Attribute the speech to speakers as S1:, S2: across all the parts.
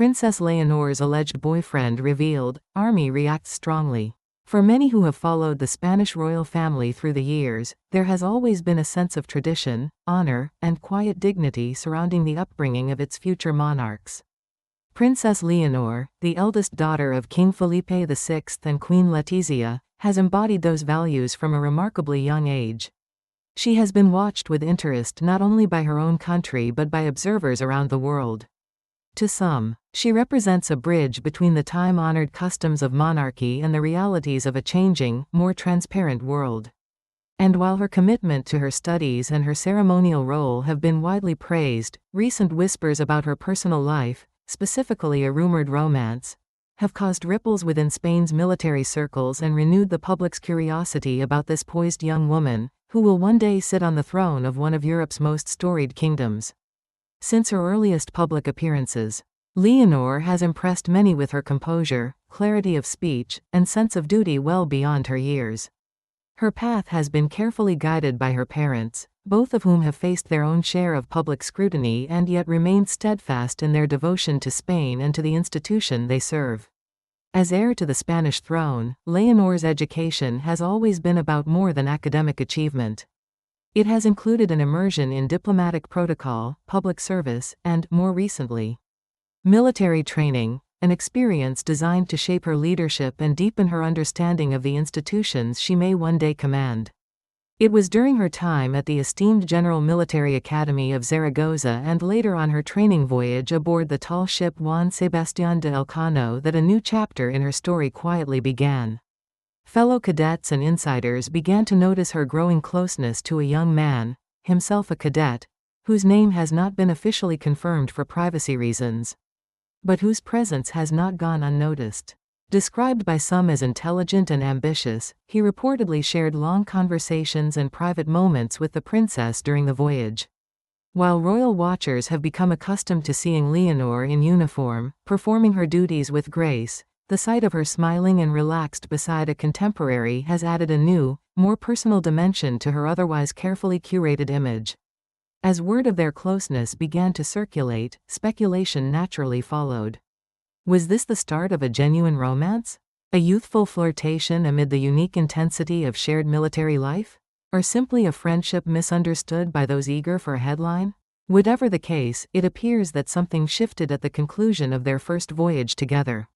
S1: Princess Leonor's alleged boyfriend revealed, army reacts strongly. For many who have followed the Spanish royal family through the years, there has always been a sense of tradition, honor, and quiet dignity surrounding the upbringing of its future monarchs. Princess Leonor, the eldest daughter of King Felipe VI and Queen Letizia, has embodied those values from a remarkably young age. She has been watched with interest not only by her own country but by observers around the world. To some, she represents a bridge between the time-honored customs of monarchy and the realities of a changing, more transparent world. And while her commitment to her studies and her ceremonial role have been widely praised, recent whispers about her personal life, specifically a rumored romance, have caused ripples within Spain's military circles and renewed the public's curiosity about this poised young woman, who will one day sit on the throne of one of Europe's most storied kingdoms. Since her earliest public appearances, Leonor has impressed many with her composure, clarity of speech, and sense of duty well beyond her years. Her path has been carefully guided by her parents, both of whom have faced their own share of public scrutiny and yet remained steadfast in their devotion to Spain and to the institution they serve. As heir to the Spanish throne, Leonor's education has always been about more than academic achievement. It has included an immersion in diplomatic protocol, public service, and, more recently, military training, an experience designed to shape her leadership and deepen her understanding of the institutions she may one day command. It was during her time at the esteemed General Military Academy of Zaragoza and later on her training voyage aboard the tall ship Juan Sebastián de Elcano that a new chapter in her story quietly began. Fellow cadets and insiders began to notice her growing closeness to a young man, himself a cadet, whose name has not been officially confirmed for privacy reasons, but whose presence has not gone unnoticed. Described by some as intelligent and ambitious, he reportedly shared long conversations and private moments with the princess during the voyage. While royal watchers have become accustomed to seeing Leonor in uniform, performing her duties with grace, the sight of her smiling and relaxed beside a contemporary has added a new, more personal dimension to her otherwise carefully curated image. As word of their closeness began to circulate, speculation naturally followed. Was this the start of a genuine romance? A youthful flirtation amid the unique intensity of shared military life? Or simply a friendship misunderstood by those eager for a headline? Whatever the case, it appears that something shifted at the conclusion of their first voyage together.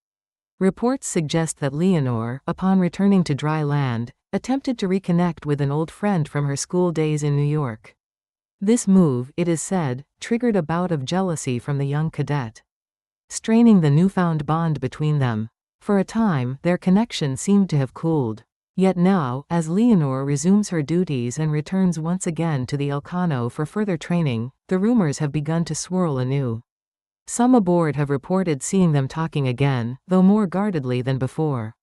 S1: Reports suggest that Leonor, upon returning to dry land, attempted to reconnect with an old friend from her school days in New York. This move, it is said, triggered a bout of jealousy from the young cadet, straining the newfound bond between them. For a time, their connection seemed to have cooled. Yet now, as Leonor resumes her duties and returns once again to the Elcano for further training, the rumors have begun to swirl anew. Some aboard have reported seeing them talking again, though more guardedly than before.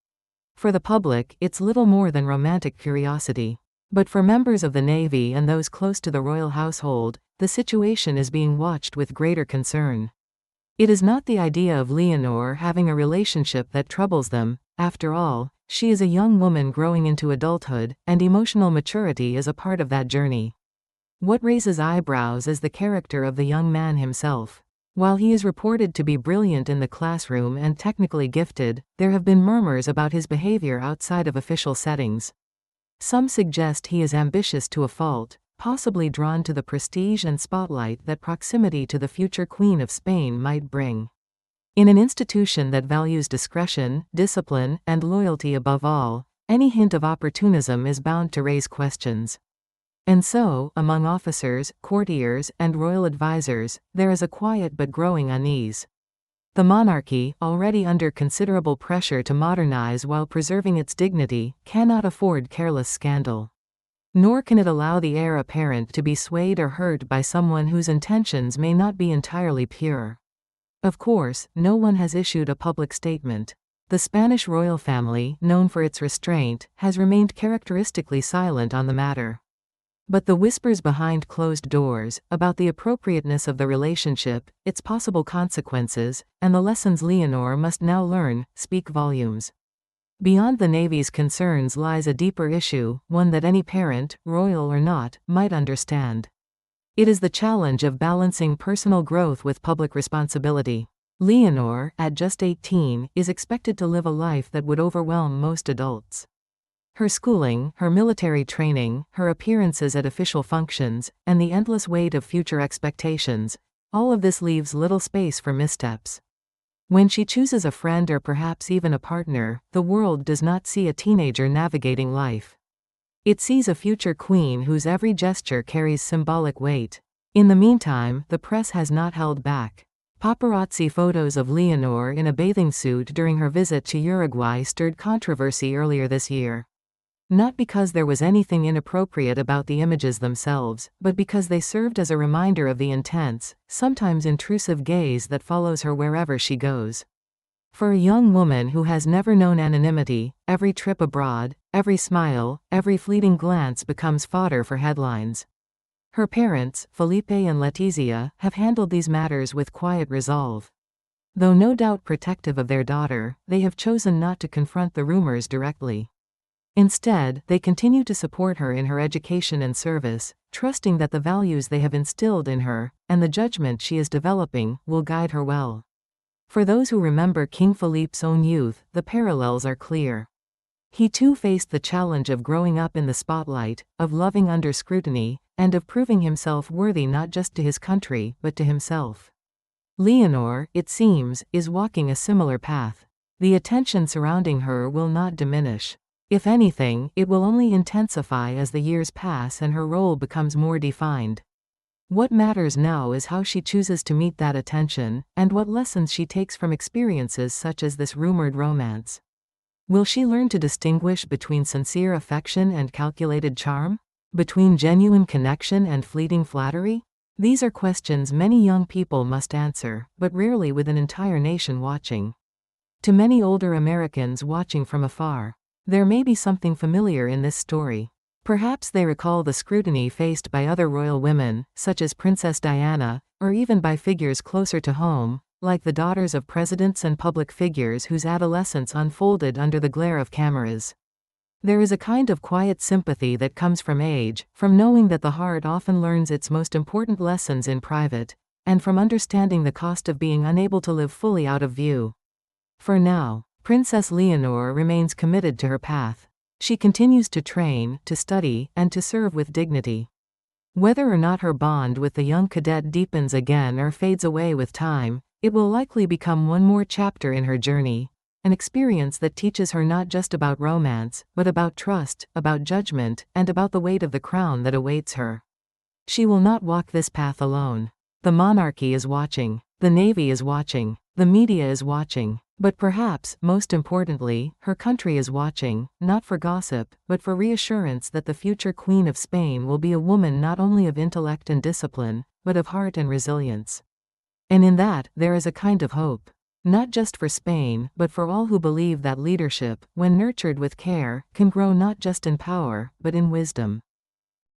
S1: For the public, it's little more than romantic curiosity. But for members of the Navy and those close to the royal household, the situation is being watched with greater concern. It is not the idea of Leonor having a relationship that troubles them. After all, she is a young woman growing into adulthood, and emotional maturity is a part of that journey. What raises eyebrows is the character of the young man himself. While he is reported to be brilliant in the classroom and technically gifted, there have been murmurs about his behavior outside of official settings. Some suggest he is ambitious to a fault, possibly drawn to the prestige and spotlight that proximity to the future Queen of Spain might bring. In an institution that values discretion, discipline, and loyalty above all, any hint of opportunism is bound to raise questions. And so, among officers, courtiers, and royal advisors, there is a quiet but growing unease. The monarchy, already under considerable pressure to modernize while preserving its dignity, cannot afford careless scandal. Nor can it allow the heir apparent to be swayed or hurt by someone whose intentions may not be entirely pure. Of course, no one has issued a public statement. The Spanish royal family, known for its restraint, has remained characteristically silent on the matter. But the whispers behind closed doors, about the appropriateness of the relationship, its possible consequences, and the lessons Leonor must now learn, speak volumes. Beyond the Navy's concerns lies a deeper issue, one that any parent, royal or not, might understand. It is the challenge of balancing personal growth with public responsibility. Leonor, at just 18, is expected to live a life that would overwhelm most adults. Her schooling, her military training, her appearances at official functions, and the endless weight of future expectations, all of this leaves little space for missteps. When she chooses a friend or perhaps even a partner, the world does not see a teenager navigating life. It sees a future queen whose every gesture carries symbolic weight. In the meantime, the press has not held back. Paparazzi photos of Leonor in a bathing suit during her visit to Uruguay stirred controversy earlier this year. Not because there was anything inappropriate about the images themselves, but because they served as a reminder of the intense, sometimes intrusive gaze that follows her wherever she goes. For a young woman who has never known anonymity, every trip abroad, every smile, every fleeting glance becomes fodder for headlines. Her parents, Felipe and Letizia, have handled these matters with quiet resolve. Though no doubt protective of their daughter, they have chosen not to confront the rumors directly. Instead, they continue to support her in her education and service, trusting that the values they have instilled in her, and the judgment she is developing, will guide her well. For those who remember King Felipe's own youth, the parallels are clear. He too faced the challenge of growing up in the spotlight, of loving under scrutiny, and of proving himself worthy not just to his country, but to himself. Leonor, it seems, is walking a similar path. The attention surrounding her will not diminish. If anything, it will only intensify as the years pass and her role becomes more defined. What matters now is how she chooses to meet that attention, and what lessons she takes from experiences such as this rumored romance. Will she learn to distinguish between sincere affection and calculated charm? Between genuine connection and fleeting flattery? These are questions many young people must answer, but rarely with an entire nation watching. To many older Americans watching from afar, there may be something familiar in this story. Perhaps they recall the scrutiny faced by other royal women, such as Princess Diana, or even by figures closer to home, like the daughters of presidents and public figures whose adolescence unfolded under the glare of cameras. There is a kind of quiet sympathy that comes from age, from knowing that the heart often learns its most important lessons in private, and from understanding the cost of being unable to live fully out of view. For now, Princess Leonor remains committed to her path. She continues to train, to study, and to serve with dignity. Whether or not her bond with the young cadet deepens again or fades away with time, it will likely become one more chapter in her journey. An experience that teaches her not just about romance, but about trust, about judgment, and about the weight of the crown that awaits her. She will not walk this path alone. The monarchy is watching. The navy is watching. The media is watching. But perhaps, most importantly, her country is watching, not for gossip, but for reassurance that the future Queen of Spain will be a woman not only of intellect and discipline, but of heart and resilience. And in that, there is a kind of hope. Not just for Spain, but for all who believe that leadership, when nurtured with care, can grow not just in power, but in wisdom.